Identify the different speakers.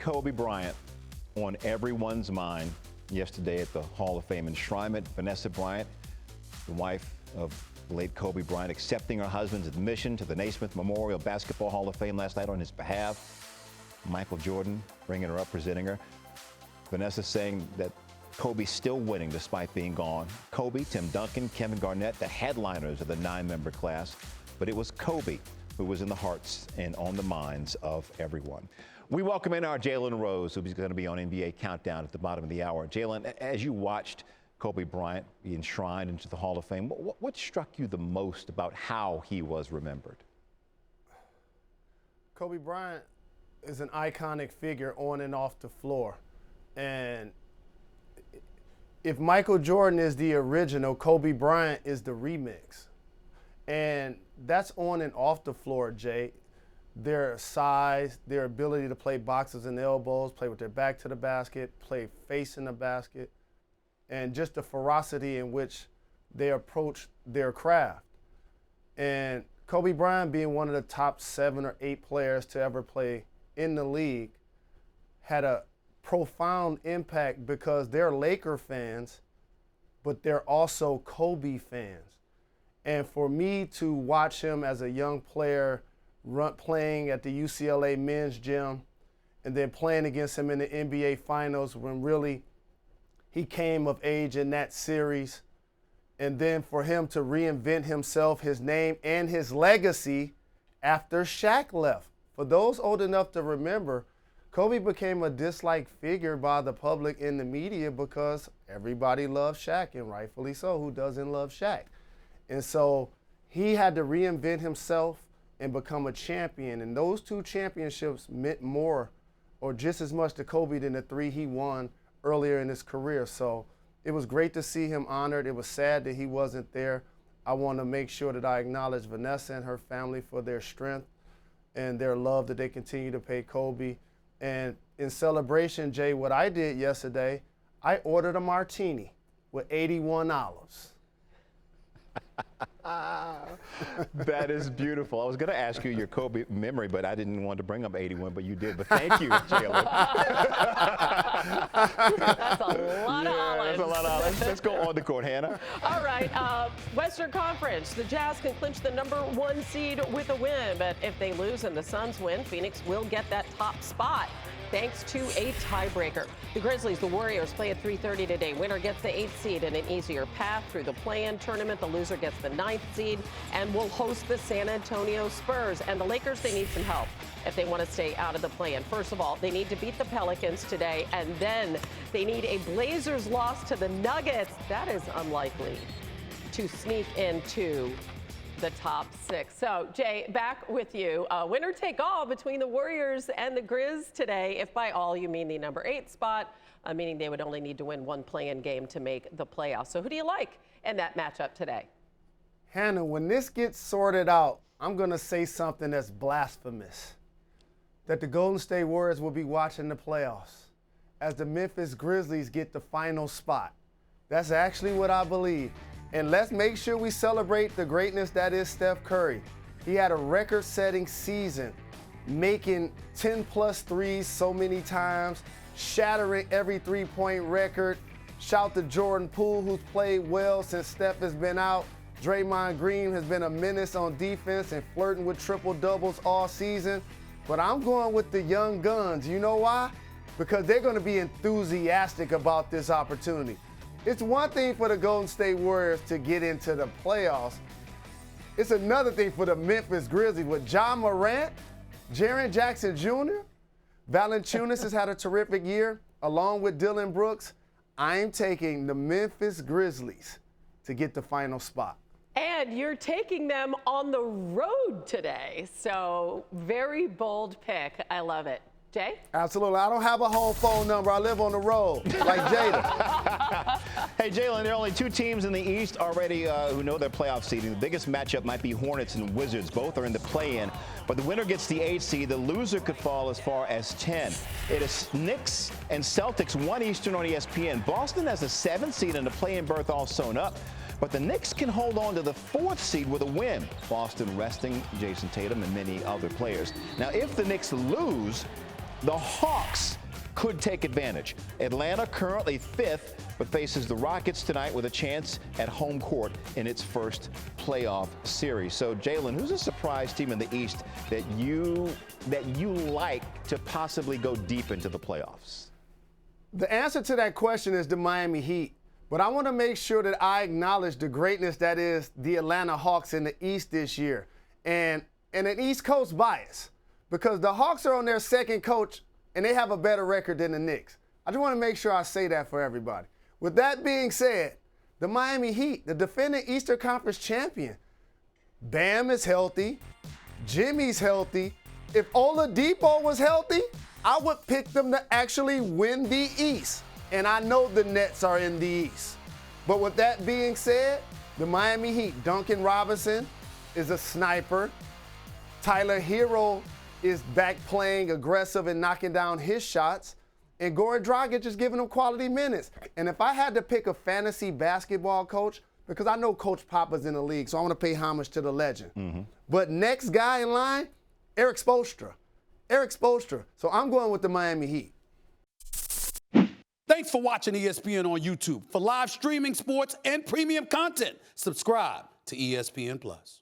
Speaker 1: Kobe Bryant on everyone's mind yesterday at the Hall of Fame enshrinement. Vanessa Bryant, the wife of the late Kobe Bryant, accepting her husband's admission to the Naismith Memorial Basketball Hall of Fame last night on his behalf. Michael Jordan bringing her up, presenting her. Vanessa saying that Kobe's still winning despite being gone. Kobe, Tim Duncan, Kevin Garnett, the headliners of the 9-member class. But it was Kobe who was in the hearts and on the minds of everyone. We welcome in our Jalen Rose, who's going to be on NBA Countdown at the bottom of the hour. Jalen, as you watched Kobe Bryant be enshrined into the Hall of Fame, what struck you the most about how he was remembered?
Speaker 2: Kobe Bryant is an iconic figure on and off the floor. And if Michael Jordan is the original, Kobe Bryant is the remix. And that's on and off the floor, Jay. Their size, their ability to play boxes and elbows, play with their back to the basket, play facing the basket, and just the ferocity in which they approach their craft. And Kobe Bryant, being one of the top 7 or 8 players to ever play in the league, had a profound impact because they're Laker fans, but they're also Kobe fans. And for me to watch him as a young player playing at the UCLA men's gym and then playing against him in the NBA Finals when really he came of age in that series, and then for him to reinvent himself, his name, and his legacy after Shaq left. For those old enough to remember, Kobe became a disliked figure by the public in the media because everybody loved Shaq, and rightfully so. Who doesn't love Shaq? And so he had to reinvent himself and become a champion. And those 2 championships meant more or just as much to Kobe than the 3 he won earlier in his career. So it was great to see him honored. It was sad that he wasn't there. I want to make sure that I acknowledge Vanessa and her family for their strength and their love that they continue to pay Kobe. And in celebration, Jay, what I did yesterday, I ordered a martini with 81 olives.
Speaker 1: That is beautiful. I was going to ask you your Kobe memory, but I didn't want to bring up 81, but you did. But thank you, Jalen.
Speaker 3: That's a lot of olives.
Speaker 1: That's a lot of olives. Let's go on the court, Hannah.
Speaker 3: All right. Western Conference, the Jazz can clinch the #1 seed with a win, but if they lose and the Suns win, Phoenix will get that top spot thanks to a tiebreaker. The Grizzlies, the Warriors play at 3:30 today. Winner gets the 8th seed and an easier path through the play-in tournament. The loser gets the 9th seed and will host the San Antonio Spurs. And the Lakers, they need some help if they want to stay out of the play-in. First of all, they need to beat the Pelicans today, and then they need a Blazers loss to the Nuggets. That is unlikely to sneak into the top 6. So, Jay, back with you. Winner take all between the Warriors and the Grizz today. If by all you mean the #8 spot, meaning they would only need to win 1 play-in game to make the playoffs. So who do you like in that matchup today?
Speaker 2: Hannah, when this gets sorted out, I'm going to say something that's blasphemous. That the Golden State Warriors will be watching the playoffs as the Memphis Grizzlies get the final spot. That's actually what I believe. And let's make sure we celebrate the greatness that is Steph Curry. He had a record-setting season, making 10+ threes so many times, shattering every three-point record. Shout to Jordan Poole, who's played well since Steph has been out. Draymond Green has been a menace on defense and flirting with triple-doubles all season. But I'm going with the young guns. You know why? Because they're going to be enthusiastic about this opportunity. It's one thing for the Golden State Warriors to get into the playoffs. It's another thing for the Memphis Grizzlies with Ja Morant, Jaren Jackson Jr., Valanciunas has had a terrific year, along with Dillon Brooks. I'm taking the Memphis Grizzlies to get the final spot.
Speaker 3: And you're taking them on the road today. So very bold pick. I love it. Jay?
Speaker 2: Absolutely. I don't have a home phone number. I live on the road, like Jada.
Speaker 1: Hey, Jalen, there are only 2 teams in the East already who know their playoff seeding. The biggest matchup might be Hornets and Wizards. Both are in the play-in. But the winner gets the 8th seed. The loser could fall as far as 10. It is Knicks and Celtics, 1 Eastern on ESPN. Boston has a 7th seed and a play-in berth all sewn up. But the Knicks can hold on to the 4th seed with a win. Boston resting Jason Tatum and many other players. Now, if the Knicks lose, the Hawks could take advantage. Atlanta currently 5th, but faces the Rockets tonight with a chance at home court in its first playoff series. So, Jalen, who's a surprise team in the East that you like to possibly go deep into the playoffs?
Speaker 2: The answer to that question is the Miami Heat. But I want to make sure that I acknowledge the greatness that is the Atlanta Hawks in the East this year. And an East Coast bias, because the Hawks are on their second coach and they have a better record than the Knicks. I just want to make sure I say that for everybody. With that being said, the Miami Heat, the defending Eastern Conference champion, Bam is healthy, Jimmy's healthy. If Oladipo was healthy, I would pick them to actually win the East. And I know the Nets are in the East. But with that being said, the Miami Heat, Duncan Robinson is a sniper. Tyler Hero is back playing aggressive and knocking down his shots. And Goran Dragic is giving them quality minutes. And if I had to pick a fantasy basketball coach, because I know Coach Papa's in the league, so I want to pay homage to the legend. But next guy in line, Eric Spoelstra. Eric Spoelstra. So I'm going with the Miami Heat.
Speaker 4: Thanks for watching ESPN on YouTube. For live streaming, sports, and premium content, subscribe to ESPN+.